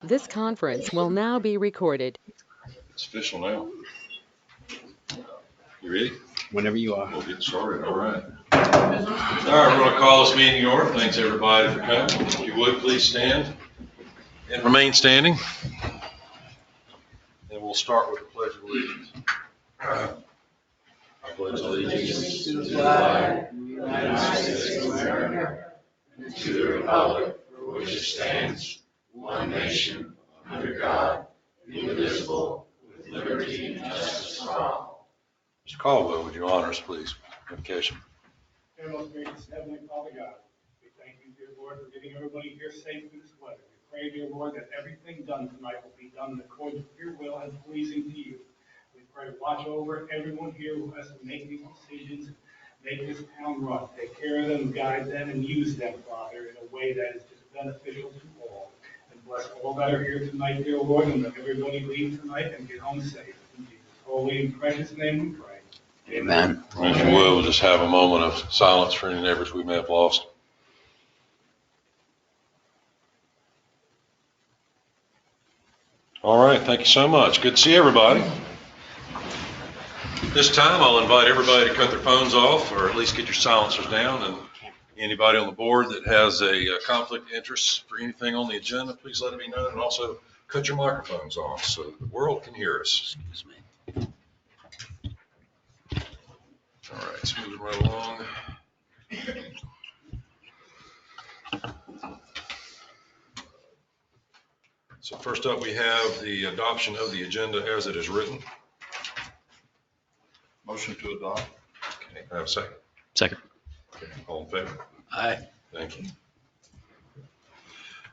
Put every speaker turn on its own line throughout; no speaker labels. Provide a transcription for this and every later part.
This conference will now be recorded.
It's official now. You ready?
Whenever you are.
We'll get started. All right. All right, we're going to call this meeting to order. Thanks everybody for coming. If you would, please stand and remain standing. And we'll start with the Pledge of Allegiance. I pledge allegiance to the flag of the United States of America and to the republic for which it stands, one nation, under God, indivisible, with liberty and justice for all. Mr. Caldwell, would you honor us, please? Invocation.
Dear most gracious Heavenly Father God, we thank you, dear Lord, for getting everybody here safe through this weather. We pray, dear Lord, that everything done tonight will be done in accordance with your will and pleasing to you. We pray to watch over everyone here who has to make these decisions, make this town run. Take care of them, guide them, and use them, Father, in a way that is just beneficial to all. And bless all that are here tonight, dear Lord, and let everybody leave tonight and get home safe. In Jesus' holy and precious name we pray.
Amen.
As you will, we'll just have a moment of silence for any neighbors we may have lost. All right, thank you so much. Good to see everybody. This time I'll invite everybody to cut their phones off, or at least get your silencers down, and anybody on the board that has a conflict of interest for anything on the agenda, please let it be known, and also cut your microphones off so the world can hear us.
Excuse me.
All right, let's move right along. So first up, we have the adoption of the agenda as it is written. Motion to adopt. Okay, can I have a second?
Second.
Okay, all in favor?
Aye.
Thank you.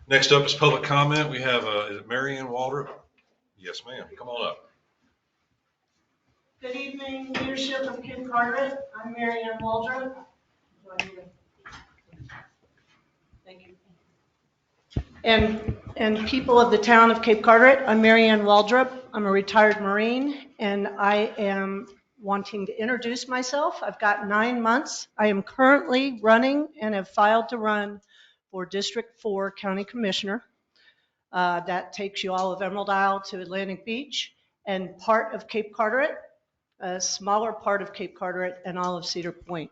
Next up is public comment. We have, is it Mary Ann Waldrop? Yes, ma'am. Come on up.
Good evening, leadership of Cape Carteret. I'm Mary Ann Waldrop. Thank you. And people of the town of Cape Carteret, I'm Mary Ann Waldrop. I'm a retired Marine, and I am wanting to introduce myself. I've got 9 months. I am currently running and have filed to run for District 4 County Commissioner. That takes you all of Emerald Isle to Atlantic Beach and part of Cape Carteret, a smaller part of Cape Carteret, and all of Cedar Point.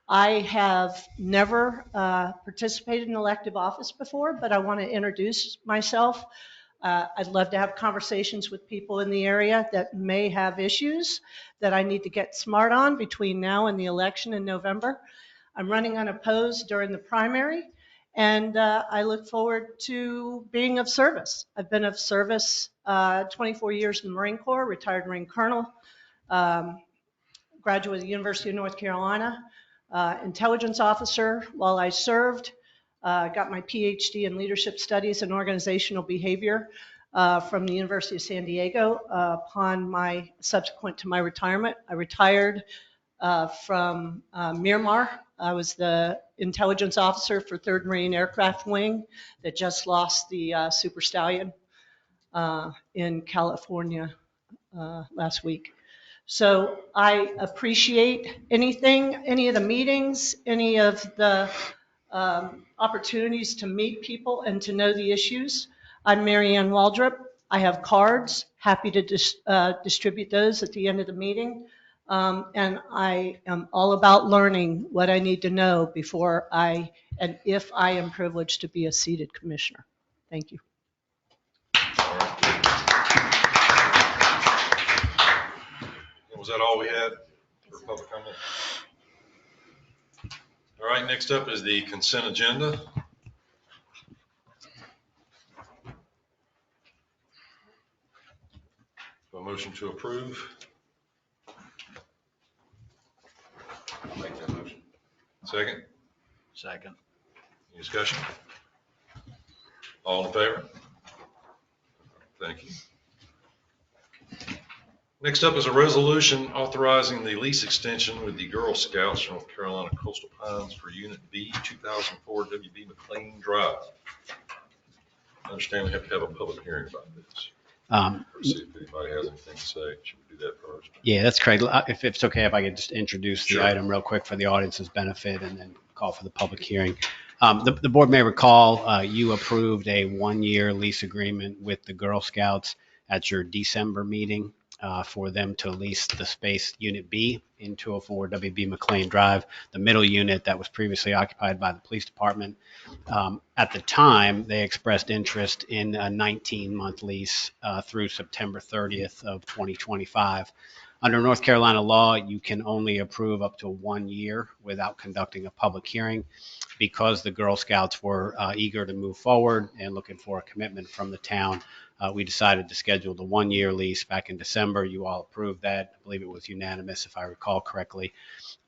I have never participated in elective office before, but I want to introduce myself. I'd love to have conversations with people in the area that may have issues that I need to get smart on between now and the election in November. I'm running unopposed during the primary, and I look forward to being of service. I've been of service 24 years in the Marine Corps, retired Marine Colonel, graduate of the University of North Carolina, intelligence officer while I served, got my PhD in leadership studies and organizational behavior from the University of San Diego. Upon my subsequent to my retirement, I retired from Miramar. I was the intelligence officer for 3rd Marine Aircraft Wing that just lost the Super Stallion in California last week. So I appreciate any of the meetings, any of the opportunities to meet people and to know the issues. I'm Mary Ann Waldrop. I have cards, happy to distribute those at the end of the meeting. And I am all about learning what I need to know before and if I am privileged to be a seated commissioner. Thank you.
All right. Was that all we had for public comment? All right, next up is the consent agenda. A motion to approve.
I'll make that motion.
Second.
Second.
Any discussion? All in favor? Thank you. Next up is a resolution authorizing the lease extension with the Girl Scouts North Carolina Coastal Pines for Unit B, 2004 WB McLean Drive. I understand we have to have a public hearing about this. See if anybody has anything to say. Should we do that first?
Yeah, that's correct. If it's okay, if I could just introduce
Sure.
the item real quick for the audience's benefit and then call for the public hearing. The board may recall you approved a one-year lease agreement with the Girl Scouts at your December meeting for them to lease the space Unit B in 204 WB McLean Drive, the middle unit that was previously occupied by the police department. At the time, they expressed interest in a 19-month lease through September 30th of 2025. Under North Carolina law, you can only approve up to 1 year without conducting a public hearing. Because the Girl Scouts were eager to move forward and looking for a commitment from the town, we decided to schedule the 1 year lease back in December. You all approved that. I believe it was unanimous, if I recall correctly.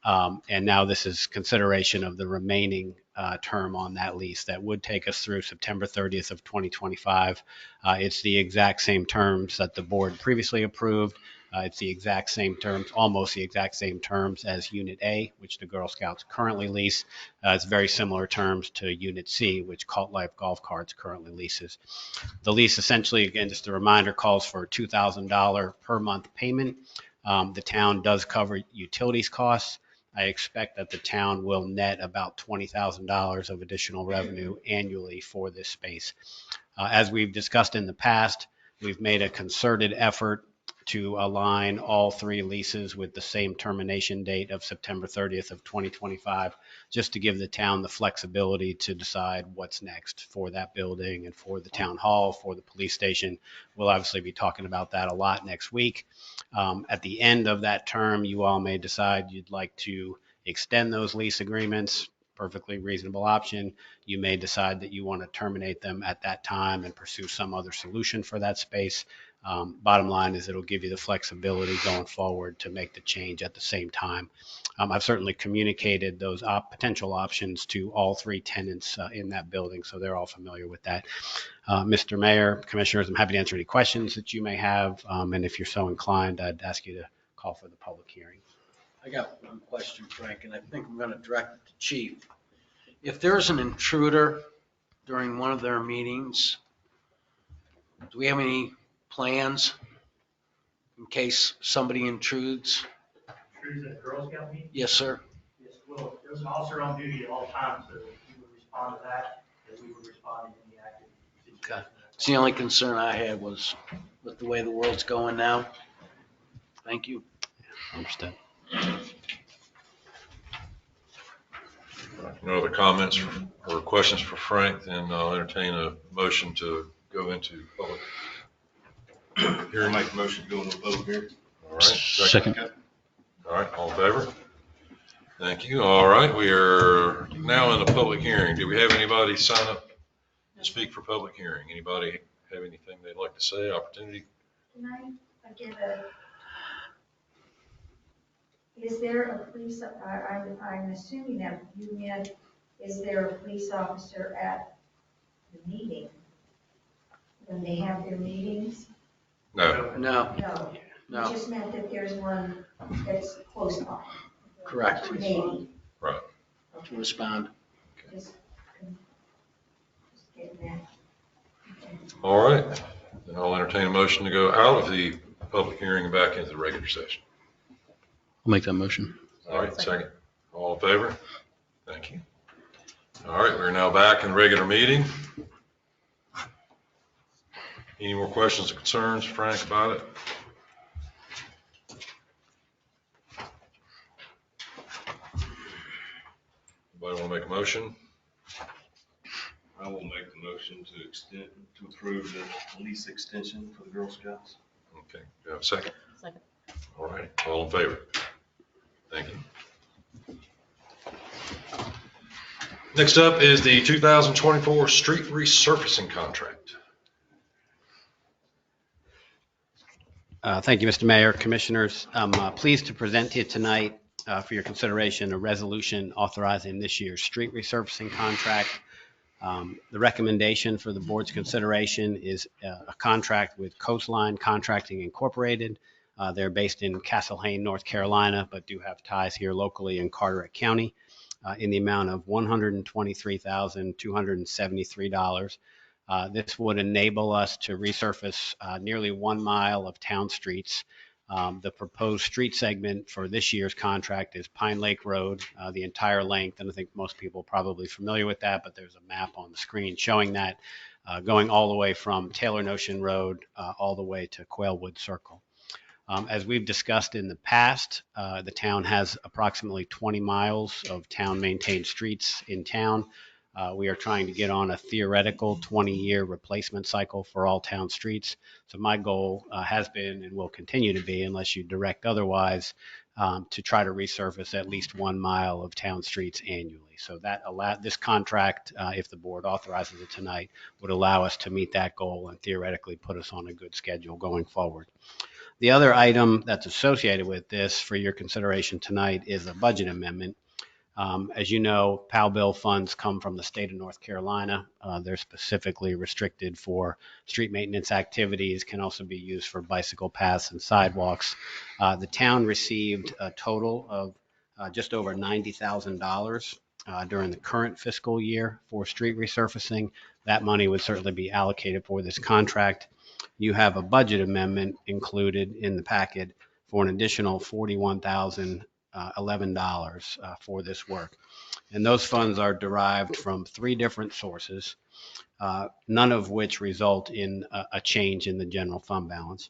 And now this is consideration of the remaining term on that lease that would take us through September 30th of 2025. It's the exact same terms that the board previously approved. It's the exact same terms, almost the exact same terms as Unit A, which the Girl Scouts currently lease. It's very similar terms to Unit C, which Cult Life Golf Carts currently leases. The lease essentially, again, just a reminder, calls for a $2,000 per month payment. The town does cover utilities costs. I expect that the town will net about $20,000 of additional revenue annually for this space. As we've discussed in the past, we've made a concerted effort to align all three leases with the same termination date of September 30th of 2025, just to give the town the flexibility to decide what's next for that building and for the town hall, for the police station. We'll obviously be talking about that a lot next week. At the end of that term, you all may decide you'd like to extend those lease agreements. Perfectly reasonable option. You may decide that you want to terminate them at that time and pursue some other solution for that space. Bottom line is it'll give you the flexibility going forward to make the change at the same time. I've certainly communicated those potential options to all three tenants in that building, so they're all familiar with that. Mr. Mayor, Commissioners, I'm happy to answer any questions that you may have, and if you're so inclined, I'd ask you to call for the public hearing.
I got one question, Frank, and I think I'm going to direct it to Chief. If there's an intruder during one of their meetings, do we have any plans in case somebody intrudes?
Intrudes at Girl Scout meeting?
Yes, sir.
Yes, well, there's an officer on duty at all times, so he would respond to that, and we would respond in any active situation.
Okay. It's the only concern I had was with the way the world's going now. Thank you.
Understood.
No other comments or questions for Frank, then I'll entertain a motion to go into public.
Here, make a motion to go into public hearing.
All right.
Second.
All right, all in favor? Thank you. All right, we are now in the public hearing. Do we have anybody sign up to speak for public hearing? Anybody have anything they'd like to say? Opportunity?
Can I get is there a police, I'm assuming that you meant, is there a police officer at the meeting when they have their meetings?
No.
No,
No.
no,
You just meant that there's one that's close by.
correct.
Maybe.
Right.
To respond.
Just getting that. Okay.
All right, then I'll entertain a motion to go out of the public hearing and back into the regular session.
I'll make that motion.
All right, second. All in favor? Thank you. All right, we're now back in the regular meeting. Any more questions or concerns, Frank, about it? Anybody want to make a motion?
I will make the motion to approve the lease extension for the Girl Scouts.
Okay, do you have a second?
Second.
All right, all in favor? Thank you. Next up is the 2024 street resurfacing contract.
Thank you, Mr. Mayor, Commissioners. I'm pleased to present to you tonight for your consideration a resolution authorizing this year's street resurfacing contract. The recommendation for the board's consideration is a contract with Coastline Contracting Incorporated. They're based in Castle Hayne, North Carolina, but do have ties here locally in Carteret County in the amount of $123,273. This would enable us to resurface nearly 1 mile of town streets The proposed street segment for this year's contract is Pine Lake Road, the entire length, and I think most people are probably familiar with that, but there's a map on the screen showing that, going all the way from Taylor Notion Road all the way to Quailwood Circle. As we've discussed in the past, the town has approximately 20 miles of town-maintained streets in town. We are trying to get on a theoretical 20-year replacement cycle for all town streets. So my goal has been and will continue to be, unless you direct otherwise, to try to resurface at least 1 mile of town streets annually. So that this contract, if the board authorizes it tonight, would allow us to meet that goal and theoretically put us on a good schedule going forward. The other item that's associated with this for your consideration tonight is a budget amendment. As you know, POW bill funds come from the state of North Carolina. They're specifically restricted for street maintenance activities, can also be used for bicycle paths and sidewalks. The town received a total of just over $90,000 during the current fiscal year for street resurfacing. That money would certainly be allocated for this contract. You have a budget amendment included in the packet for an additional $41,011 for this work. And those funds are derived from 3 different sources, none of which result in a change in the general fund balance.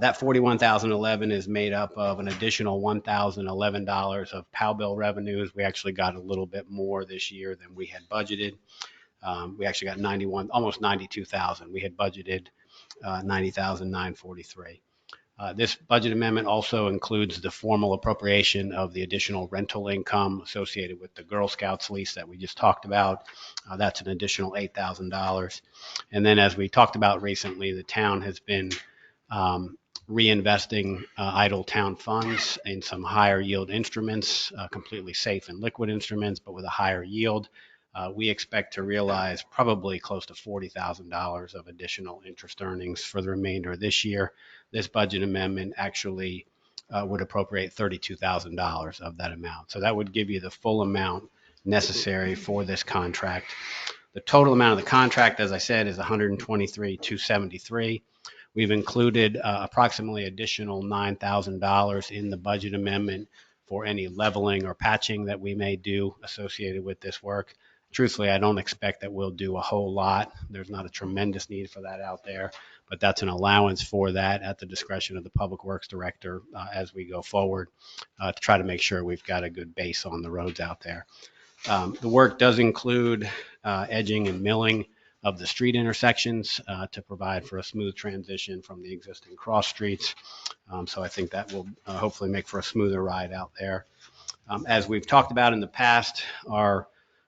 That $41,011 is made up of an additional $1,011 of POW bill revenues. We actually got a little bit more this year than we had budgeted. We actually got almost 92,000. We had budgeted 90,943. This budget amendment also includes the formal appropriation of the additional rental income associated with the Girl Scouts lease that we just talked about. That's an additional $8,000. And then, as we talked about recently, the town has been reinvesting idle town funds in some higher yield instruments, completely safe and liquid instruments, but with a higher yield. We expect to realize probably close to $40,000 of additional interest earnings for the remainder of this year. This budget amendment actually would appropriate $32,000 of that amount. So that would give you the full amount necessary for this contract. The total amount of the contract, as I said, is $123,273. We've included approximately additional $9,000 in the budget amendment for any leveling or patching that we may do associated with this work. Truthfully, I don't expect that we'll do a whole lot. There's not a tremendous need for that out there, but that's an allowance for that at the discretion of the Public Works Director as we go forward to try to make sure we've got a good base on the roads out there. The work does include edging and milling of the street intersections to provide for a smooth transition from the existing cross streets. So I think that will hopefully make for a smoother ride out there. As we've talked about in the past, our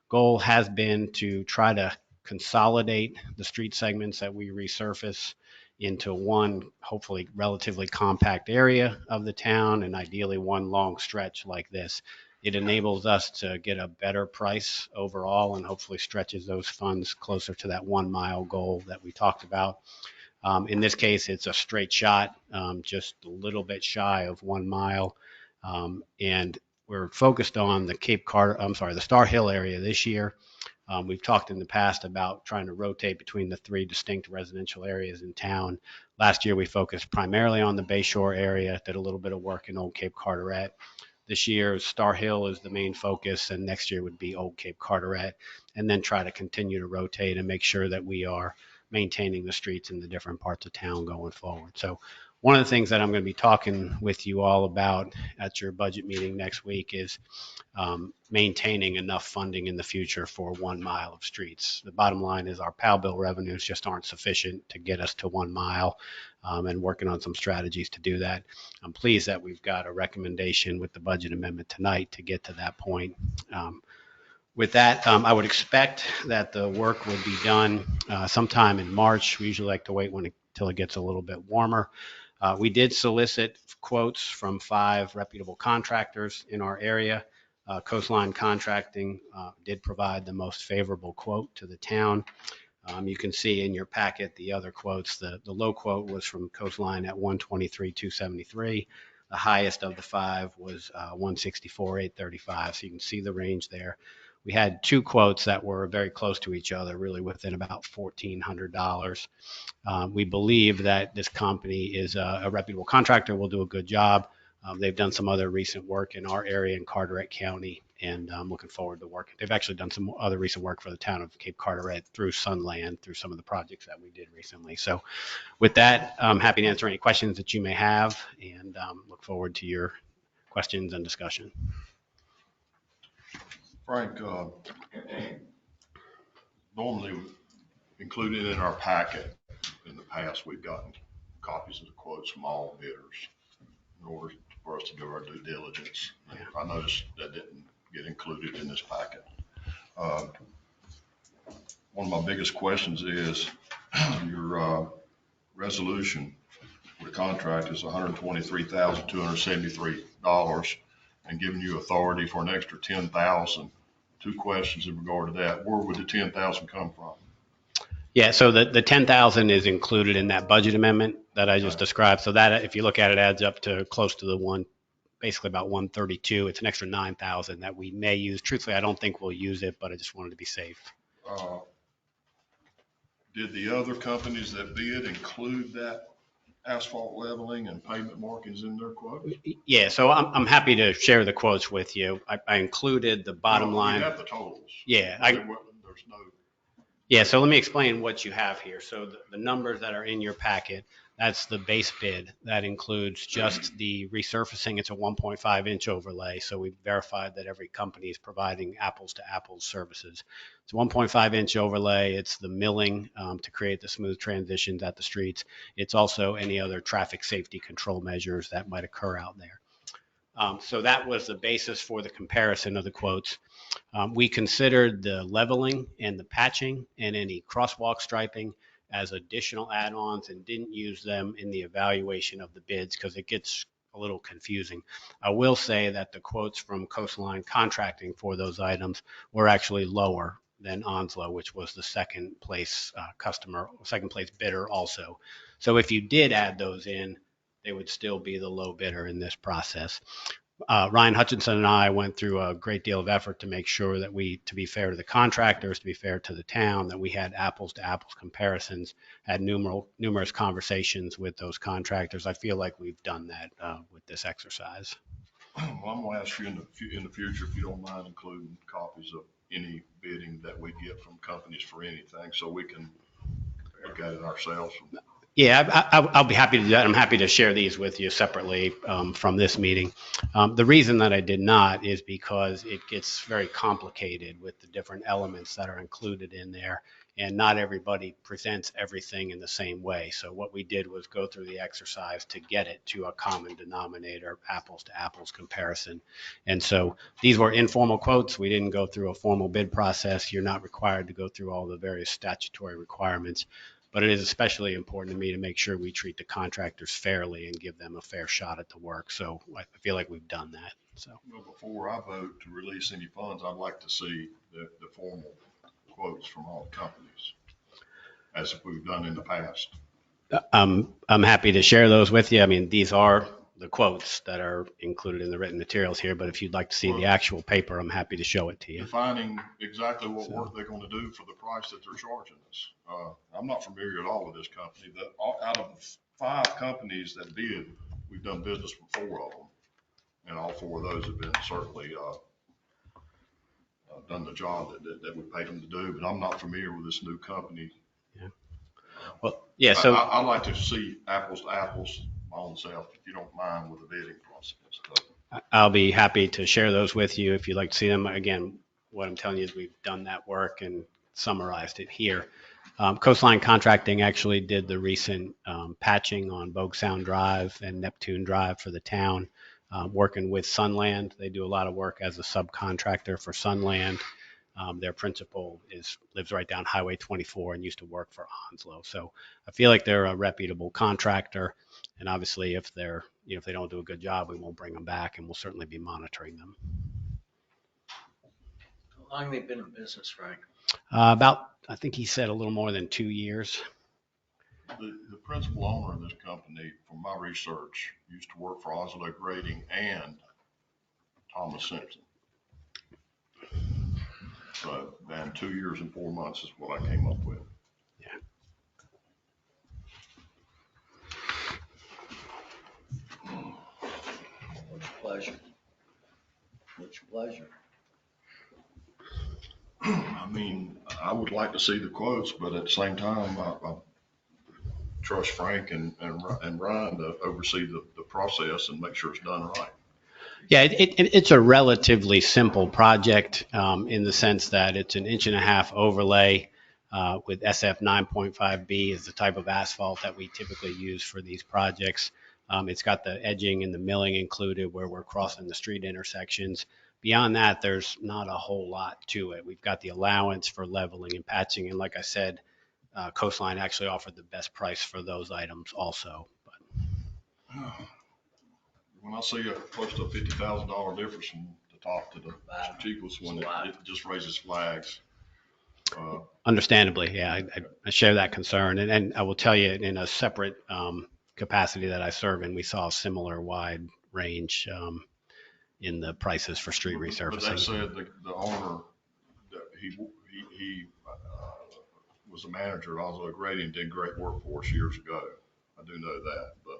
goal has been to try to consolidate the street segments that we resurface into one, hopefully relatively compact area of the town, and ideally one long stretch like this. It enables us to get a better price overall and hopefully stretches those funds closer to that 1 mile goal that we talked about. In this case, it's a straight shot, just a little bit shy of 1 mile. And we're focused on the the Star Hill area this year. We've talked in the past about trying to rotate between the 3 distinct residential areas in town. Last year, we focused primarily on the Bayshore area, did a little bit of work in Old Cape Carteret. This year, Star Hill is the main focus, and next year would be Old Cape Carteret, and then try to continue to rotate and make sure that we are maintaining the streets in the different parts of town going forward. So one of the things that I'm going to be talking with you all about at your budget meeting next week is maintaining enough funding in the future for 1 mile of streets. The bottom line is our POW bill revenues just aren't sufficient to get us to 1 mile, and working on some strategies to do that. I'm pleased that we've got a recommendation with the budget amendment tonight to get to that point. With that, I would expect that the work would be done sometime in March. We usually like to wait until it gets a little bit warmer. We did solicit quotes from 5 reputable contractors in our area. Coastline Contracting did provide the most favorable quote to the town. You can see in your packet the other quotes. The low quote was from Coastline at $123,273. The highest of the 5 was $164,835. So you can see the range there. we had two quotes that were very close to each other, really within about $1,400. We believe that this company is a reputable contractor, will do a good job. They've done some other recent work in our area in Carteret County, and I'm looking forward to working. They've actually done some other recent work for the town of Cape Carteret through Sunland, through some of the projects that we did recently. So with that, I'm happy to answer any questions that you may have, and look forward to your questions and discussion.
Frank, normally included in our packet in the past, we've gotten copies of the quotes from all bidders in order for us to do our due diligence. I noticed that didn't get included in this packet. One of my biggest questions is your resolution for the contract is $123,273 and giving you authority for an extra $10,000. Two questions in regard to that. Where would the $10,000 come from?
Yeah, so the 10,000 is included in that budget amendment that I just described. So that, if you look at it, adds up to close to the one, basically about 132. It's an extra 9,000 that we may use. Truthfully, I don't think we'll use it, but I just wanted to be safe.
Did the other companies that bid include that asphalt leveling and pavement markings in their quotes?
Yeah, so I'm happy to share the quotes with you. I included the bottom line.
You have the totals.
Yeah,
there's no.
Yeah, so let me explain what you have here. So the numbers that are in your packet, that's the base bid. That includes just the resurfacing. It's a 1.5 inch overlay. So we verified that every company is providing apples to apples services. It's a 1.5 inch overlay. It's the milling to create the smooth transitions at the streets. It's also any other traffic safety control measures that might occur out there. So that was the basis for the comparison of the quotes. We considered the leveling and the patching and any crosswalk striping as additional add-ons and didn't use them in the evaluation of the bids because it gets a little confusing. I will say that the quotes from Coastline Contracting for those items were actually lower than Onslow, which was the second place second place bidder also. So if you did add those in, they would still be the low bidder in this process. Ryan Hutchinson and I went through a great deal of effort to make sure that to be fair to the contractors, to be fair to the town, that we had apples to apples comparisons, had numerous conversations with those contractors. I feel like we've done that with this exercise.
Well, I'm going to ask you in the future, if you don't mind including copies of any bidding that we get from companies for anything so we can look at it ourselves.
Yeah, I'll be happy to do that. I'm happy to share these with you separately from this meeting. The reason that I did not is because it gets very complicated with the different elements that are included in there, and not everybody presents everything in the same way. So what we did was go through the exercise to get it to a common denominator, apples to apples comparison. And so these were informal quotes. We didn't go through a formal bid process. You're not required to go through all the various statutory requirements. But it is especially important to me to make sure we treat the contractors fairly and give them a fair shot at the work. So I feel like we've done that. So,
well, before I vote to release any funds, I'd like to see the formal quotes from all the companies, as we've done in the past.
I'm happy to share those with you. I mean, these are the quotes that are included in the written materials here, but if you'd like to see the actual paper, I'm happy to show it to you.
Defining exactly what work they're going to do for the price that they're charging us. I'm not familiar at all with this company. Out of the 5 companies that bid, we've done business with 4 of them, and all 4 of those have been certainly done the job that we paid them to do, but I'm not familiar with this new company.
Yeah. Well, yeah, so
I'd like to see apples to apples my own self, if you don't mind, with the bidding process.
I'll be happy to share those with you if you'd like to see them. Again, what I'm telling you is we've done that work and summarized it here. Coastline Contracting actually did the recent patching on Bogue Sound Drive and Neptune Drive for the town, working with Sunland. They do a lot of work as a subcontractor for Sunland. Their principal lives right down Highway 24 and used to work for Onslow. So I feel like they're a reputable contractor. And obviously, if they don't do a good job, we won't bring them back, and we'll certainly be monitoring them.
How long have they been in business, Frank?
I think he said a little more than 2 years.
The principal owner of this company, from my research, used to work for Onslow Grading and Thomas Simpson. So, and 2 years and 4 months is what I came up with.
What's your pleasure? What's your pleasure?
I mean, I would like to see the quotes, but at the same time, I trust Frank and Ryan to oversee the process and make sure it's done right.
Yeah, it's a relatively simple project in the sense that it's an 1.5-inch overlay with SF 9.5B is the type of asphalt that we typically use for these projects. It's got the edging and the milling included where we're crossing the street intersections. Beyond that, there's not a whole lot to it. We've got the allowance for leveling and patching, and like I said, Coastline actually offered the best price for those items also.
When I see a close to $50,000 difference from the top to the cheapest one, it just raises flags.
Understandably, yeah, I share that concern. And I will tell you in a separate capacity that I serve in, we saw a similar wide range in the prices for street resurfacing.
But that said, the owner, he was the manager at Oslo Grading, did great work for us years ago. I do know that, but.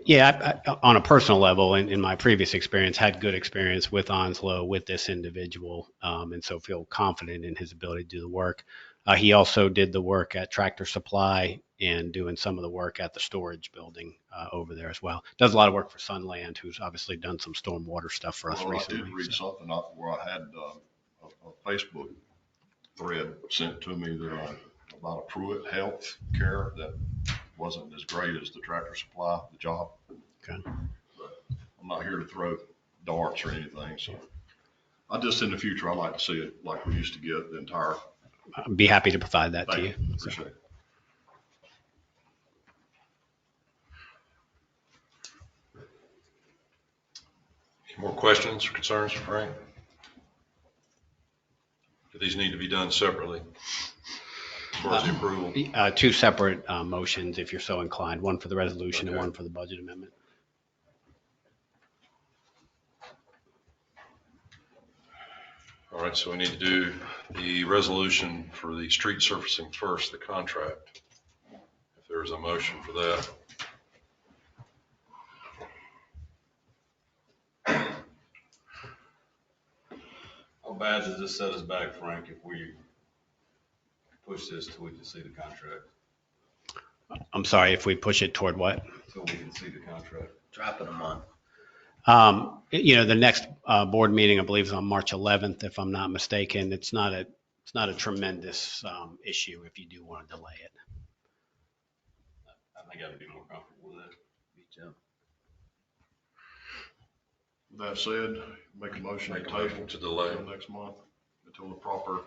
Yeah, on a personal level, in my previous experience, had good experience with Onslow, with this individual, and so feel confident in his ability to do the work. He also did the work at Tractor Supply and doing some of the work at the storage building over there as well. Does a lot of work for Sunland, who's obviously done some stormwater stuff for us recently.
I did read something where I had a Facebook thread sent to me that about a Pruitt Health Care that wasn't as great as the Tractor Supply, the job.
Okay.
But I'm not here to throw darts or anything, so I just in the future I like to see it like we used to get the entire.
I'd be happy to provide that to you.
Appreciate it.
Any more questions or concerns for Frank? Do these need to be done separately as far as the approval?
Two separate motions, if you're so inclined, one for the resolution and one for the budget amendment.
All right, so we need to do the resolution for the street surfacing first, the contract. If there's a motion for that.
How bad does this set us back, Frank, if we push this till we can see the contract?
I'm sorry, if we push it toward what?
Till we can see the contract.
Drop it a month.
The next board meeting, I believe, is on March 11th, if I'm not mistaken. It's not a tremendous issue if you do want to delay it.
I think I'd be more comfortable with that.
Me too.
That said, make a motion
to delay
until next month until the proper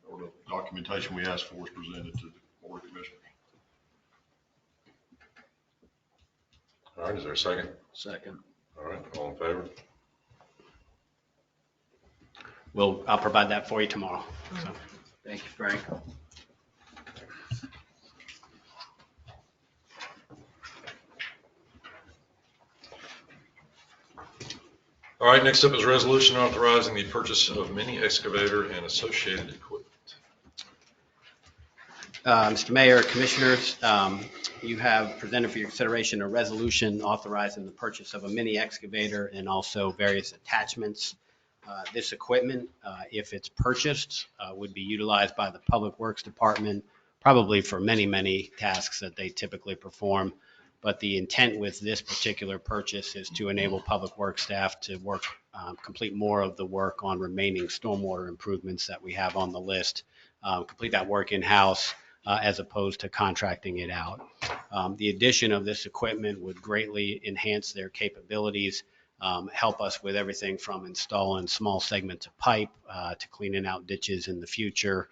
or the documentation we asked for is presented to the Board of Commissioners.
All right, is there a second?
Second.
All right, all in favor?
I'll provide that for you tomorrow. So.
Thank you, Frank.
All right, next up is resolution authorizing the purchase of mini excavator and associated equipment.
Mr. Mayor, Commissioners, you have presented for your consideration a resolution authorizing the purchase of a mini excavator and also various attachments. This equipment, if it's purchased, would be utilized by the Public Works Department, probably for many, many tasks that they typically perform. But the intent with this particular purchase is to enable Public Works staff to complete more of the work on remaining stormwater improvements that we have on the list, complete that work in-house as opposed to contracting it out. The addition of this equipment would greatly enhance their capabilities, help us with everything from installing small segments of pipe to cleaning out ditches in the future,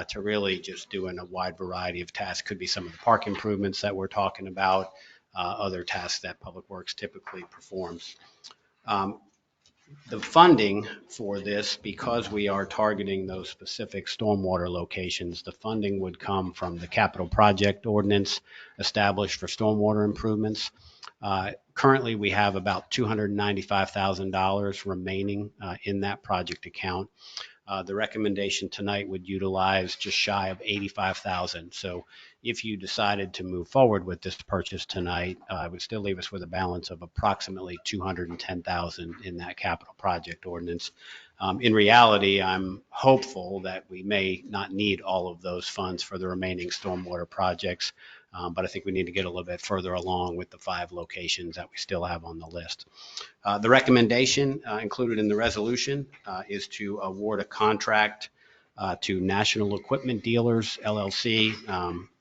to really just doing a wide variety of tasks. Could be some of the park improvements that we're talking about, other tasks that Public Works typically performs. The funding for this, because we are targeting those specific stormwater locations, the funding would come from the capital project ordinance established for stormwater improvements. Currently, we have about $295,000 remaining in that project account. The recommendation tonight would utilize just shy of 85,000. So if you decided to move forward with this purchase tonight, it would still leave us with a balance of approximately 210,000 in that capital project ordinance. In reality, I'm hopeful that we may not need all of those funds for the remaining stormwater projects, but I think we need to get a little bit further along with the 5 locations that we still have on the list. The recommendation included in the resolution is to award a contract to National Equipment Dealers, LLC.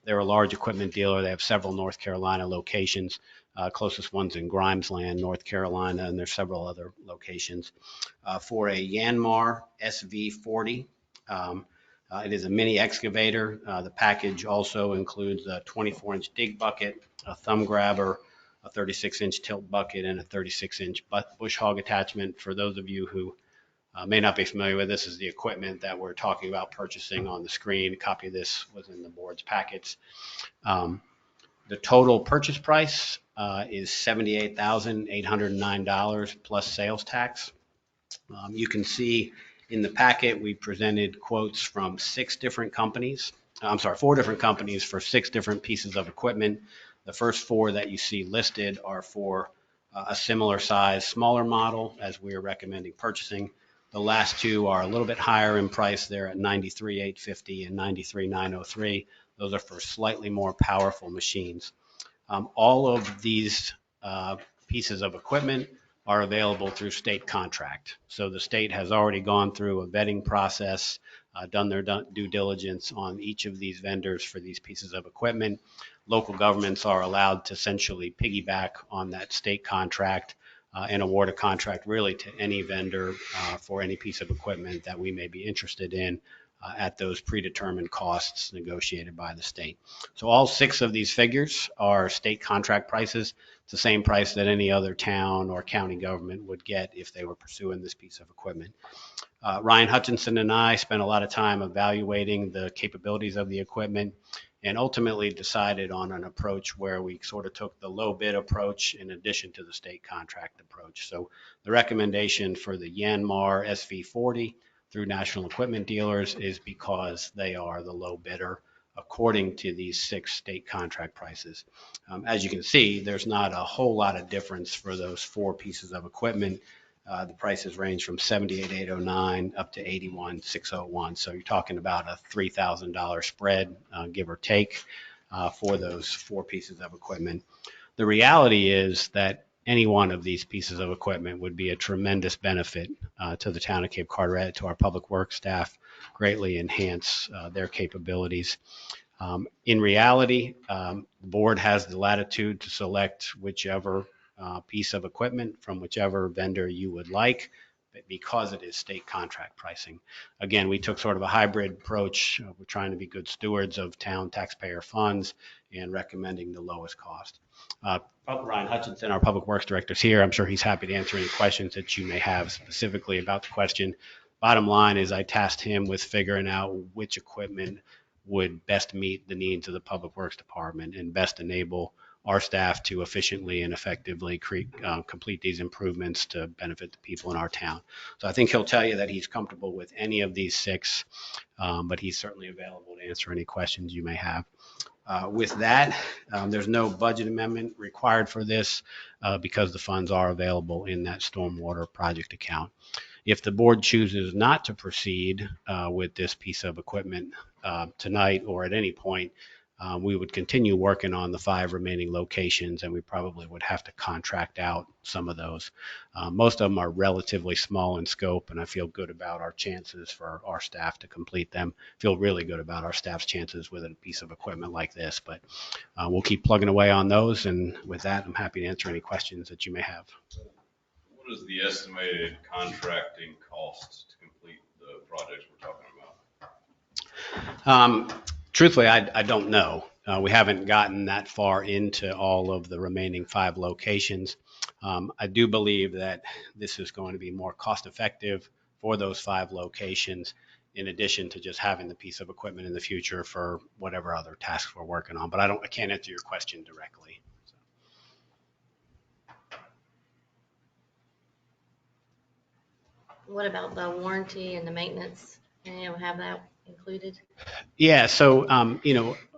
They're a large equipment dealer. They have several North Carolina locations. Closest one's in Grimesland, North Carolina, and there's several other locations. For a Yanmar SV40. It is a mini excavator. The package also includes a 24-inch dig bucket, a thumb grabber, a 36-inch tilt bucket, and a 36-inch bush hog attachment. For those of you who may not be familiar with this, is the equipment that we're talking about purchasing on the screen. A copy of this was in the board's packets. The total purchase price is $78,809 plus sales tax. You can see in the packet we presented quotes from 4 different companies for 6 different pieces of equipment. The first 4 that you see listed are for a similar size, smaller model as we are recommending purchasing. The last 2 are a little bit higher in price. They're at $93,850 and $93,903. Those are for slightly more powerful machines. All of these pieces of equipment are available through state contract. So the state has already gone through a vetting process, done their due diligence on each of these vendors for these pieces of equipment. Local governments are allowed to essentially piggyback on that state contract and award a contract really to any vendor for any piece of equipment that we may be interested in at those predetermined costs negotiated by the state. So all 6 of these figures are state contract prices. It's the same price that any other town or county government would get if they were pursuing this piece of equipment. Ryan Hutchinson and I spent a lot of time evaluating the capabilities of the equipment and ultimately decided on an approach where we sort of took the low bid approach in addition to the state contract approach. So the recommendation for the Yanmar SV40 through National Equipment Dealers is because they are the low bidder according to these 6 state contract prices. As you can see, there's not a whole lot of difference for those 4 pieces of equipment. The prices range from $78,809 up to $81,601. So you're talking about a $3,000 spread, give or take, for those 4 pieces of equipment. The reality is that any one of these pieces of equipment would be a tremendous benefit to the town of Cape Carteret, to our public works staff, greatly enhance their capabilities. In reality, the board has the latitude to select whichever piece of equipment from whichever vendor you would like, because it is state contract pricing. Again, we took sort of a hybrid approach. We're trying to be good stewards of town taxpayer funds and recommending the lowest cost. Ryan Hutchinson, our Public Works Director, is here. I'm sure he's happy to answer any questions that you may have specifically about the question. Bottom line is I tasked him with figuring out which equipment would best meet the needs of the Public Works Department and best enable our staff to efficiently and effectively complete these improvements to benefit the people in our town. So I think he'll tell you that he's comfortable with any of these 6, but he's certainly available to answer any questions you may have. With that, there's no budget amendment required for this because the funds are available in that stormwater project account. If the board chooses not to proceed with this piece of equipment tonight or at any point, we would continue working on the 5 remaining locations, and we probably would have to contract out some of those. Most of them are relatively small in scope, and I feel good about our chances for our staff to complete them. Feel really good about our staff's chances with a piece of equipment like this, but we'll keep plugging away on those, and with that, I'm happy to answer any questions that you may have.
What is the estimated contracting cost to complete the projects we're talking about?
Truthfully, I don't know. We haven't gotten that far into all of the remaining 5 locations. I do believe that this is going to be more cost effective for those 5 locations, in addition to just having the piece of equipment in the future for whatever other tasks we're working on. But I can't answer your question directly.
What about the warranty and the maintenance? Have that included?
Yeah, so,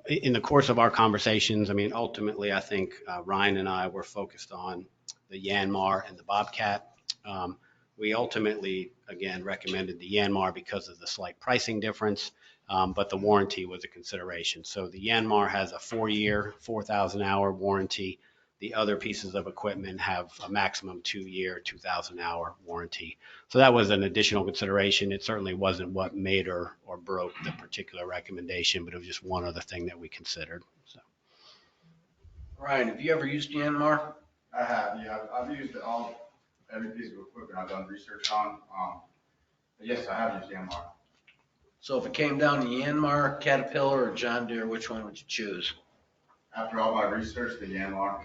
in the course of our conversations, I mean, ultimately, I think Ryan and I were focused on the Yanmar and the Bobcat. Um, We ultimately, again, recommended the Yanmar because of the slight pricing difference, but the warranty was a consideration. So the Yanmar has a 4-year, 4,000-hour warranty. The other pieces of equipment have a maximum 2-year, 2,000-hour warranty. So that was an additional consideration. It certainly wasn't what made or broke the particular recommendation, but it was just one other thing that we considered. So.
Ryan, have you ever used Yanmar?
I have, yeah. I've used every piece of equipment I've done research on. But yes, I have used Yanmar.
So if it came down to Yanmar, Caterpillar, or John Deere, which one would you choose?
After all my research, the Yanmar.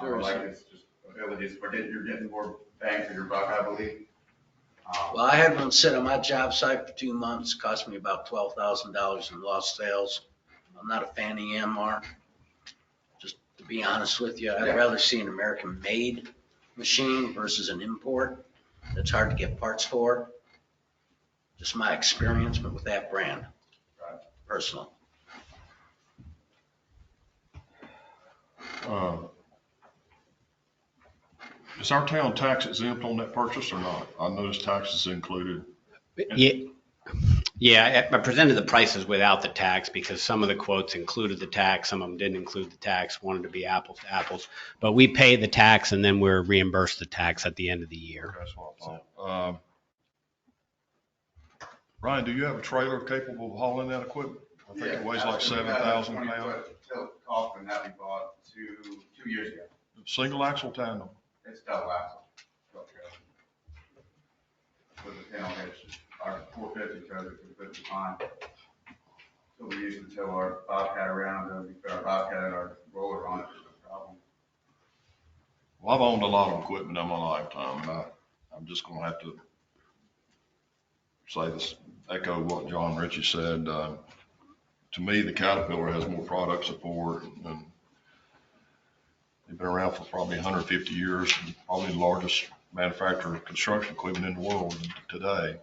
Sure.
Like it's just abilities for you're getting more bang for your buck, I believe.
Well, I had one sit on my job site for 2 months, cost me about $12,000 in lost sales. I'm not a fan of Yanmar. Just to be honest with you, I'd rather see an American-made machine versus an import that's hard to get parts for. Just my experience, but with that brand, personal.
Is our town tax exempt on that purchase or not? I noticed taxes included.
Yeah, I presented the prices without the tax because some of the quotes included the tax, some of them didn't include the tax, wanted to be apples to apples. But we pay the tax and then we're reimbursed the tax at the end of the year.
That's what I thought. Ryan, do you have a trailer capable of hauling that equipment? I think it weighs like 7,000 pounds.
Tilt Kaufman that we bought two years ago.
Single axle tandem.
It's double axle. With the tail hitch, our 450 trailer could fit the line. So we used to tow our Bobcat around, we put our Bobcat and our roller on it, no problem.
Well, I've owned a lot of equipment in my lifetime, and I'm just gonna have to say this, echo what John Ritchie said. To me, the Caterpillar has more product support, and they've been around for probably 150 years, and probably the largest manufacturer of construction equipment in the world today.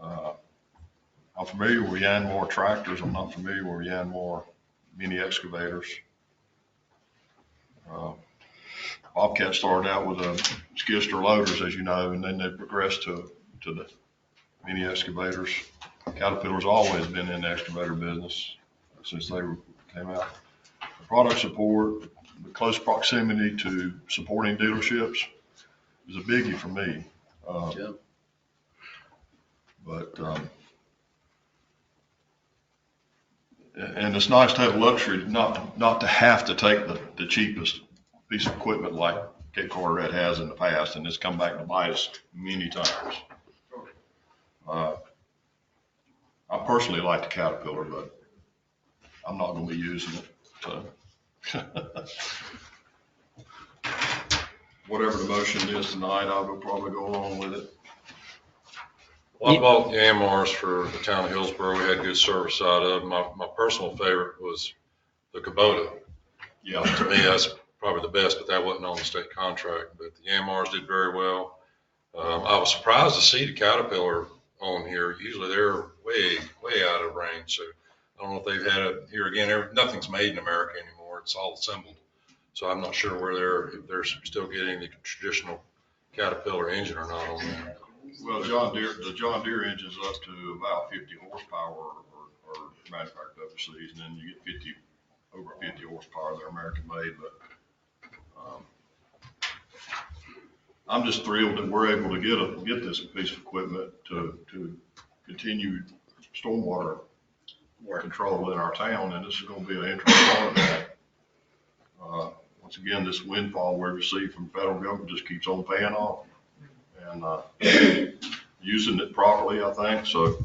I'm familiar with Yanmar tractors. I'm not familiar with Yanmar mini excavators. Bobcat started out with a skidster loaders, as you know, and then they progressed to the mini excavators. Caterpillar's always been in the excavator business since they came out. The product support, the close proximity to supporting dealerships is a biggie for me. But and it's nice to have the luxury not to have to take the cheapest piece of equipment like Cape Carteret has in the past, and it's come back to bite us many times. I personally like the Caterpillar, but I'm not going to be using it. So whatever the motion is tonight, I will probably go along with it. Well, I bought the Yanmars for the town of Hillsborough. We had good service out of them. My personal favorite was the Kubota. Yeah, to me, that's probably the best, but that wasn't on the state contract. But the Yanmars did very well. I was surprised to see the Caterpillar on here. Usually they're way out of range. So I don't know if they've had it here again. Nothing's made in America anymore. It's all assembled. So I'm not sure if they're still getting the traditional Caterpillar engine or not on there. Well, the John Deere engine's up to about 50 horsepower or manufactured overseas, and then you get over 50 horsepower. They're American made, but I'm just thrilled that we're able to get this piece of equipment to continue stormwater control in our town, and this is going to be an interesting part of that. Once again, this windfall we receive from the federal government just keeps on paying off, and using it properly, I think. So.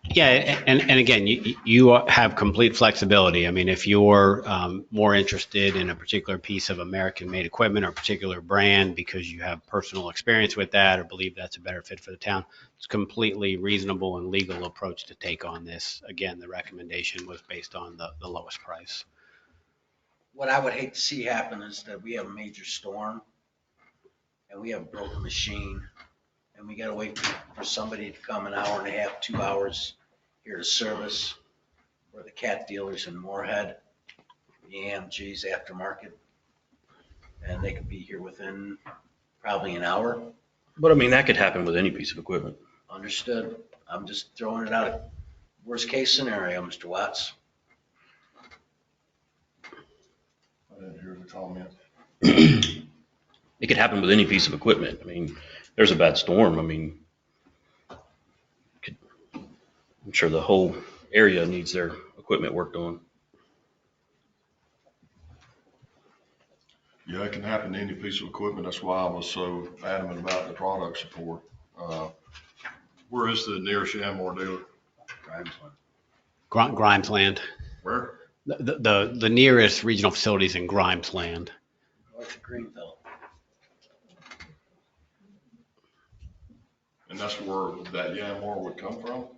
Yeah, and again, you have complete flexibility. I mean, if you're more interested in a particular piece of American-made equipment or a particular brand because you have personal experience with that or believe that's a better fit for the town, it's a completely reasonable and legal approach to take on this. Again, the recommendation was based on the lowest price.
What I would hate to see happen is that we have a major storm and we have a broken machine and we gotta wait for somebody to come an hour and a half, 2 hours here to service, or the cat dealers in Moorhead, the AMG's aftermarket, and they could be here within probably an hour.
But I mean, that could happen with any piece of equipment.
Understood. I'm just throwing it out. Worst case scenario, Mr. Watts.
I didn't hear the comment.
It could happen with any piece of equipment. I mean, there's a bad storm. I mean, I'm sure the whole area needs their equipment worked on.
Yeah, it can happen to any piece of equipment. That's why I was so adamant about the product support. Where is the nearest Yanmar dealer?
Grimesland.
Where?
The nearest regional facilities in Grimesland.
North of Greenville.
And that's where that Yanmar would come from?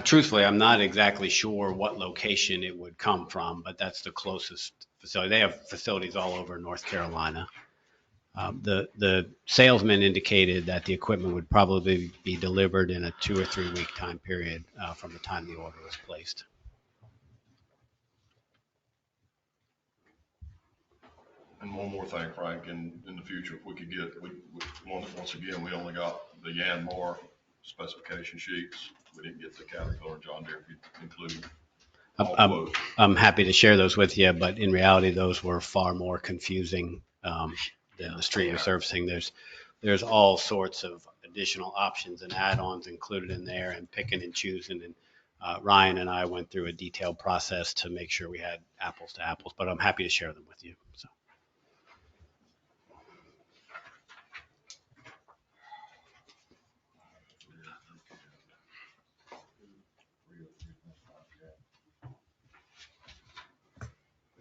Truthfully, I'm not exactly sure what location it would come from, but that's the closest facility. They have facilities all over North Carolina. The salesman indicated that the equipment would probably be delivered in a 2 or 3 week time period from the time the order was placed.
And one more thing, Frank, in the future, if we could get, once again, we only got the Yanmar specification sheets. We didn't get the Caterpillar and John Deere included.
I'm happy to share those with you, but in reality, those were far more confusing than the street resurfacing. There's all sorts of additional options and add-ons included in there, and picking and choosing. And Ryan and I went through a detailed process to make sure we had apples to apples, but I'm happy to share them with you. So.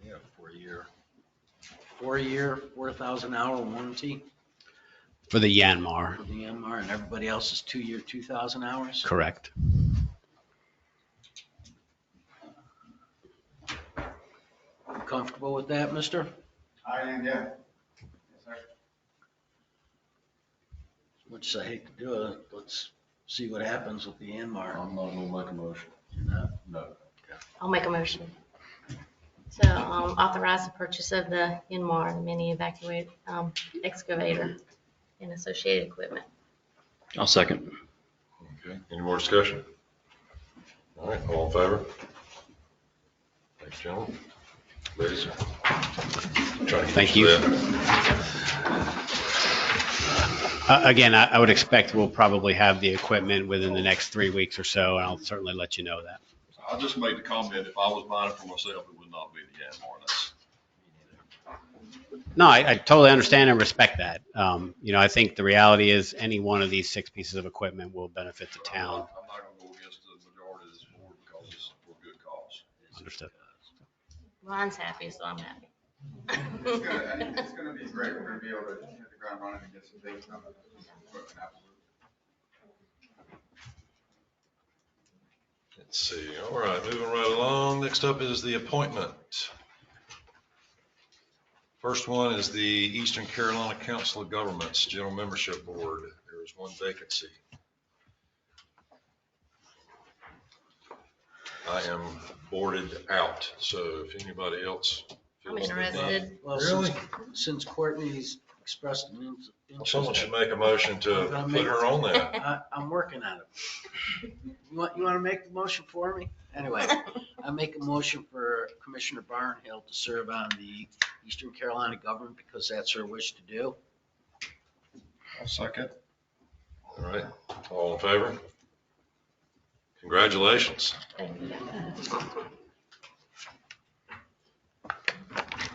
Yeah, 4-year, 4,000 hour warranty
For the Yanmar.
for the Yanmar, and everybody else is 2-year, 2,000 hours?
Correct.
You comfortable with that, mister?
I am, yeah. Yes, sir.
Much as I hate to do it, let's see what happens with the Yanmar.
I'm not gonna make a motion.
You're not?
No.
I'll make a motion. So authorize the purchase of the Yanmar, the mini excavator and associated equipment.
I'll second.
Okay, any more discussion? All right, all in favor? Thanks, gentlemen. Ladies.
Thank you. Again, I would expect we'll probably have the equipment within the next 3 weeks or so, and I'll certainly let you know that.
I'll just make the comment, if I was buying it for myself, it would not be the Yanmar.
No, I totally understand and respect that. I think the reality is any one of these 6 pieces of equipment will benefit the town.
I'm not gonna go against the majority of this board because it's for good cause.
Understood.
Ron's happy, so I'm happy.
It's gonna be great. We're gonna be able to hit the ground running and get some things done with this equipment, absolutely.
Let's see, all right, moving right along. Next up is the appointment. First one is the Eastern Carolina Council of Governments General Membership Board. There is one vacancy. I am boarded out, so if anybody else
I'm
feels the need-
interested.
Well,
Really?
since Courtney's expressed an
Well, someone
interest,
should make a motion to put her on there.
I'm working on it. You want to make the motion for me? Anyway, I make a motion for Commissioner Barnhill to serve on the Eastern Carolina government because that's her wish to do.
I'll second. All right, all in favor? Congratulations.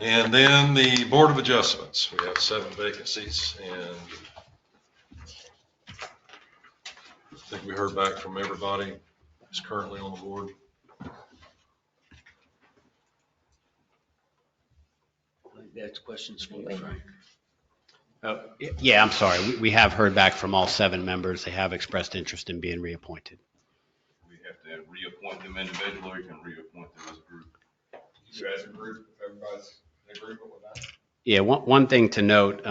And then the Board of Adjustments. We have 7 vacancies, and I think we heard back from everybody who's currently on the board.
I think that's questions for you, Frank.
Yeah, I'm sorry. We have heard back from all 7 members. They have expressed interest in being reappointed.
We have to reappoint them individually, or we can reappoint them as a group.
You as a group, if everybody's in agreement with that?
Yeah, one thing to note,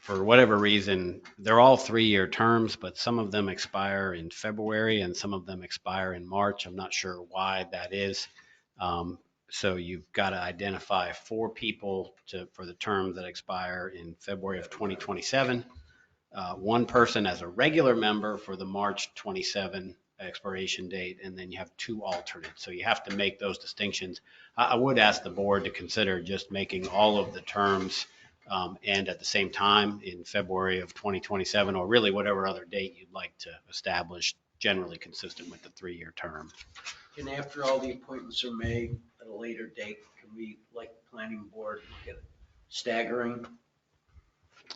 for whatever reason, they're all 3-year terms, but some of them expire in February and some of them expire in March. I'm not sure why that is. So you've got to identify 4 people for the terms that expire in February of 2027. 1 person as a regular member for the March 27 expiration date, and then you have 2 alternates. So you have to make those distinctions. I would ask the board to consider just making all of the terms end at the same time in February of 2027, or really whatever other date you'd like to establish, generally consistent with the 3-year term.
And after all the appointments are made at a later date, can we, like the planning board, look at staggering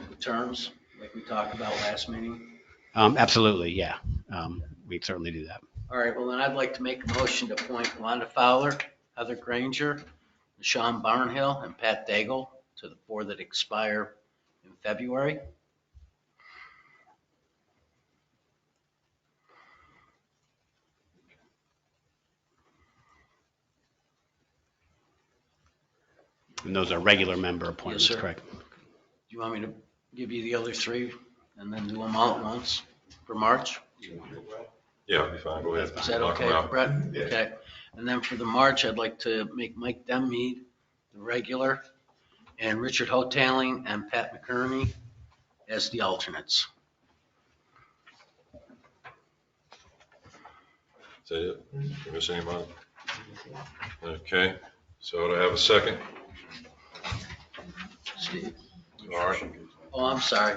the terms like we talked about last meeting?
Absolutely, yeah. We'd certainly do that.
All right, well then I'd like to make a motion to appoint Wanda Fowler, Heather Granger, Sean Barnhill, and Pat Daigle to the 4 that expire in February.
And those are regular member appointments,
Yes, sir.
correct?
Do you want me to give you the other 3 and then do them all at once for March?
Yeah, it'll be fine. Go ahead.
Is that
Knock 'em
okay,
out.
Brett?
Yeah.
Okay. And then for the March, I'd like to make Mike Demmead the regular and Richard Hotaling and Pat McKerney as the alternates.
Is that it? Did I miss anybody? Okay, so do I have a second?
Steve?
All right.
Oh, I'm sorry.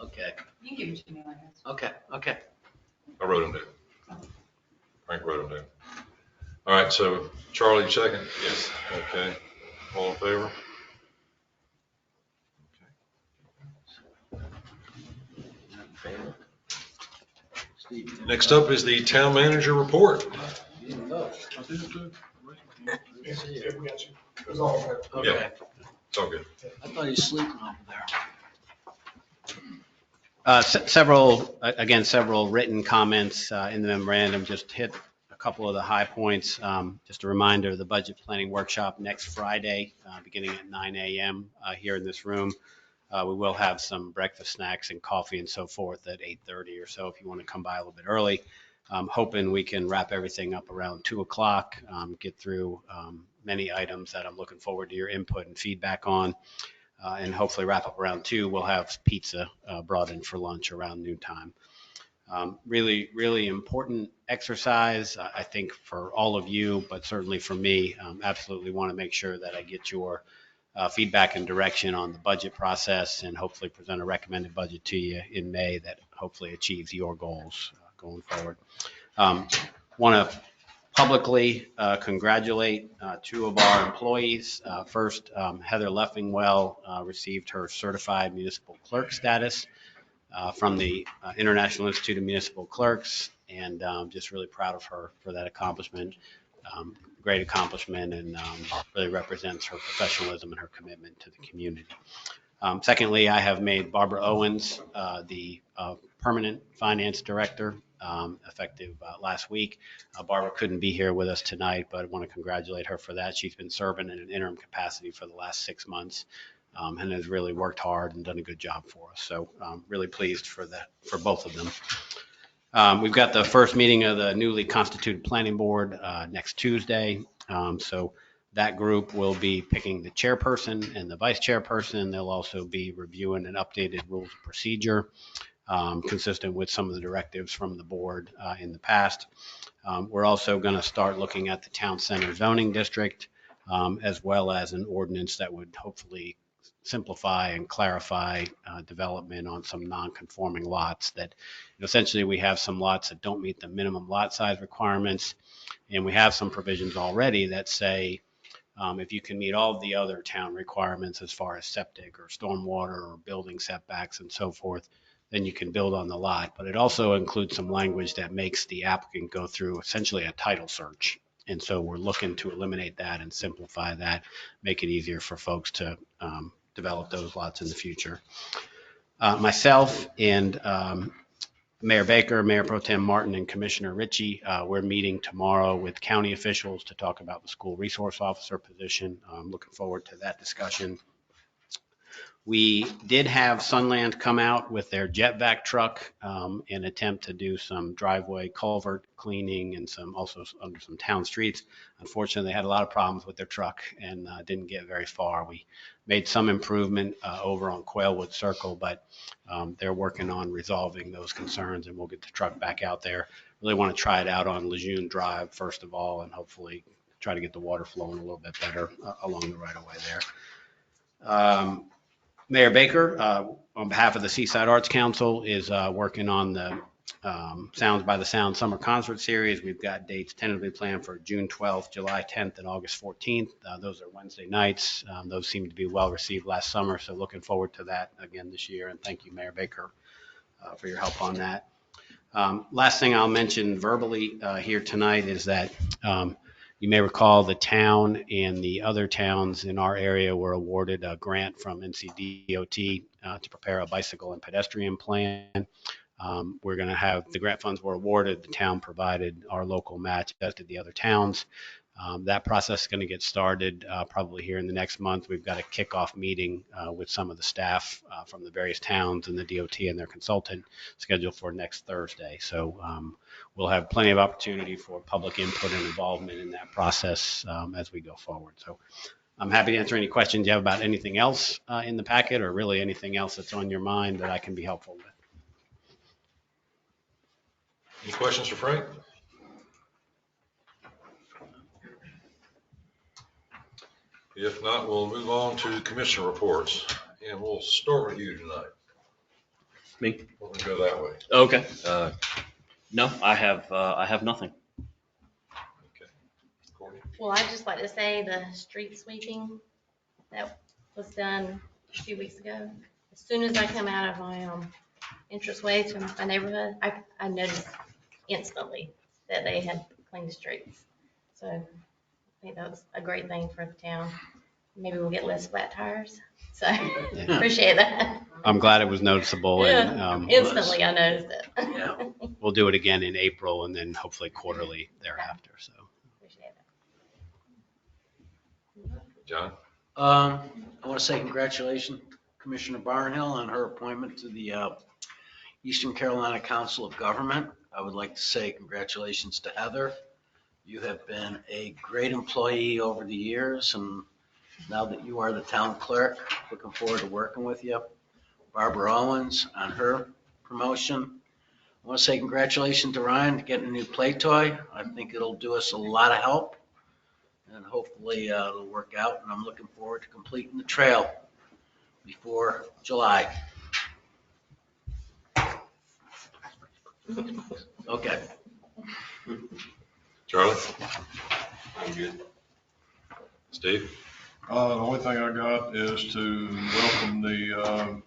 Okay,
You can give it to me like that.
okay.
I wrote them down. Frank wrote them down. All right, so Charlie, you second? Yes. Okay, all in favor?
Steve?
Next up is the town manager report.
You didn't go.
Yeah, we got you. It was all good.
Okay.
It's all good.
I thought he was sleeping over there.
Several written comments in the memorandum, just hit a couple of the high points. Just a reminder, the budget planning workshop next Friday, beginning at 9 a.m. Here in this room. We will have some breakfast snacks and coffee and so forth at 8:30 or so if you want to come by a little bit early. I'm hoping we can wrap everything up around 2 o'clock, get through many items that I'm looking forward to your input and feedback on. And hopefully wrap up around 2. We'll have pizza brought in for lunch around noontime. Really, really important exercise, I think, for all of you, but certainly for me. Absolutely want to make sure that I get your feedback and direction on the budget process and hopefully present a recommended budget to you in May that hopefully achieves your goals going forward. Want to publicly congratulate 2 of our employees. First, Heather Leffingwell received her certified municipal clerk status from the International Institute of Municipal Clerks, and just really proud of her for that accomplishment. Great accomplishment, and really represents her professionalism and her commitment to the community. Secondly, I have made Barbara Owens the permanent finance director effective last week. Barbara couldn't be here with us tonight, but I want to congratulate her for that. She's been serving in an interim capacity for the last 6 months and has really worked hard and done a good job for us. So really pleased for both of them. We've got the first meeting of the newly constituted planning board next Tuesday. So that group will be picking the chairperson and the vice chairperson. They'll also be reviewing an updated rules of procedure consistent with some of the directives from the board in the past. We're also going to start looking at the town center zoning district as well as an ordinance that would hopefully simplify and clarify development on some non-conforming lots that essentially we have some lots that don't meet the minimum lot size requirements, and we have some provisions already that say if you can meet all of the other town requirements as far as septic or stormwater or building setbacks and so forth, then you can build on the lot. But it also includes some language that makes the applicant go through essentially a title search. And so we're looking to eliminate that and simplify that, make it easier for folks to develop those lots in the future. Myself and Mayor Baker, Mayor Pro Tem Martin, and Commissioner Ritchie, we're meeting tomorrow with county officials to talk about the school resource officer position. I'm looking forward to that discussion. We did have Sunland come out with their jet vac truck and attempt to do some driveway culvert cleaning and also under some town streets. Unfortunately, they had a lot of problems with their truck and didn't get very far. We made some improvement over on Quailwood Circle, but they're working on resolving those concerns, and we'll get the truck back out there. Really want to try it out on Lejeune Drive first of all, and hopefully try to get the water flowing a little bit better along the right of way there. Mayor Baker, on behalf of the Seaside Arts Council, is working on the Sounds by the Sound Summer Concert Series. We've got dates tentatively planned for June 12th, July 10th, and August 14th. Those are Wednesday nights. Those seem to be well received last summer, so looking forward to that again this year. And thank you, Mayor Baker, for your help on that. Last thing I'll mention verbally here tonight is that you may recall the town and the other towns in our area were awarded a grant from NCDOT to prepare a bicycle and pedestrian plan. We're going to have the grant funds were awarded. The town provided our local match, as did the other towns. That process is going to get started probably here in the next month. We've got a kickoff meeting with some of the staff from the various towns and the DOT and their consultant scheduled for next Thursday. So we'll have plenty of opportunity for public input and involvement in that process as we go forward. So I'm happy to answer any questions you have about anything else in the packet, or really anything else that's on your mind that I can be helpful with.
Any questions for Frank? If not, we'll move on to commissioner reports, and we'll start with you tonight.
Me?
We're going to go that way.
Okay. No, I have nothing.
Okay. Courtney?
Well, I'd just like to say the street sweeping that was done a few weeks ago. As soon as I come out of my entranceway to my neighborhood, I noticed instantly that they had cleaned the streets. So I think that was a great thing for the town. Maybe we'll get less flat tires. So appreciate that.
I'm glad it was noticeable.
Yeah,
And
instantly I noticed it.
Yeah.
we'll do it again in April and then hopefully quarterly thereafter. So
Appreciate it.
John?
I want to say congratulations, Commissioner Barnhill, on her appointment to the Eastern Carolina Council of Government. I would like to say congratulations to Heather. You have been a great employee over the years, and now that you are the town clerk, looking forward to working with you. Barbara Owens on her promotion. I want to say congratulations to Ryan to getting a new play toy. I think it'll do us a lot of help, and hopefully it'll work out, and I'm looking forward to completing the trail before July. Okay.
Charlie?
I'm good.
Steve?
The only thing I got is to welcome the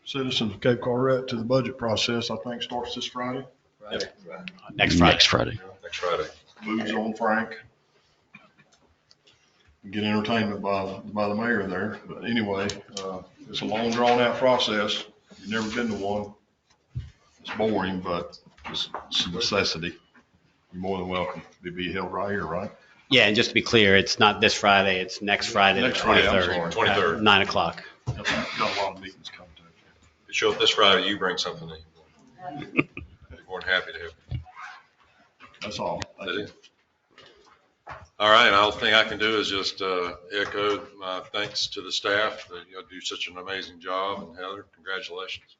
citizens of Cape Carteret to the budget process. I think starts this Friday.
Right.
next Friday.
Next Friday.
Moves on Frank. Get entertainment by the mayor there. But anyway, it's a long drawn out process. You've never been to one. It's boring, but it's a necessity. You're more than welcome. It'll be held right here, right?
Yeah, and just to be clear, it's not this Friday, it's next Friday, the
Next Friday, I'm
23rd.
sorry.
23rd.
9 o'clock.
Got a lot of meetings coming to.
If you show up this Friday, you bring something in. I'd be more than happy to help you.
That's all.
That is. All right, all thing I can do is just echo my thanks to the staff. You do such an amazing job, and Heather, congratulations.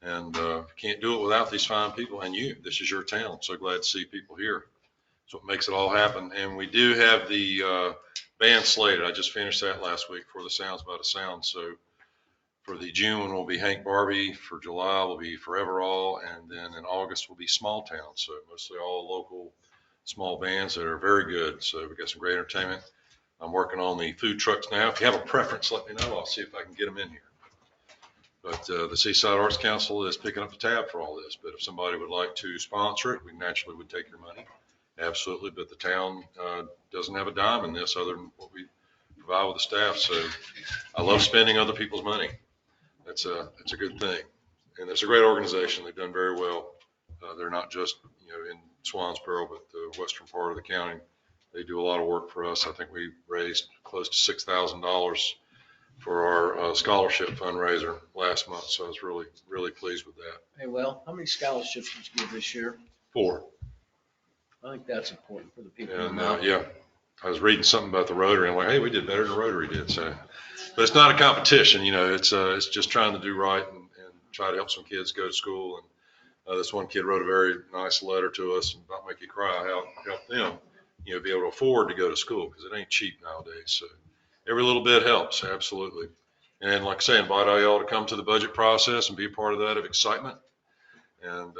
And can't do it without these fine people and you. This is your town. I'm so glad to see people here. That's what makes it all happen. And we do have the band slated. I just finished that last week for the Sounds by the Sound. So for the June one will be Hank Barbie. For July will be Forever All. And then in August will be Small Town. So mostly all local small bands that are very good. So we got some great entertainment. I'm working on the food trucks now. If you have a preference, let me know. I'll see if I can get them in here. But the Seaside Arts Council is picking up the tab for all this. But if somebody would like to sponsor it, we naturally would take your money. Absolutely. But the town doesn't have a dime in this other than what we provide with the staff. So I love spending other people's money. That's a good thing. And it's a great organization. They've done very well. They're not just, in Swansboro, but the western part of the county. They do a lot of work for us. I think we raised close to $6,000 for our scholarship fundraiser last month. So I was really, really pleased with that.
Hey, well, how many scholarships did you give this year?
4.
I think that's important for the people to
And
know.
yeah, I was reading something about the Rotary. I'm like, hey, we did better than the Rotary did. So, but it's not a competition, you know. It's just trying to do right and try to help some kids go to school. And this one kid wrote a very nice letter to us about make you cry, how help them, you know, be able to afford to go to school because it ain't cheap nowadays. So every little bit helps, absolutely. And like I say, invite all y'all to come to the budget process and be a part of that of excitement. And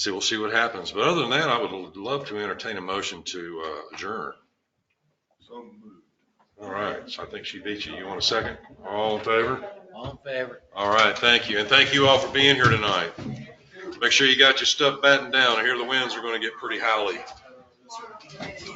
we'll see what happens. But other than that, I would love to entertain a motion to adjourn.
So moved.
All right. So I think she beat you. You want a second? All in favor?
All in favor?
All right. Thank you. And thank you all for being here tonight. Make sure you got your stuff battened down. I hear the winds are going to get pretty howly.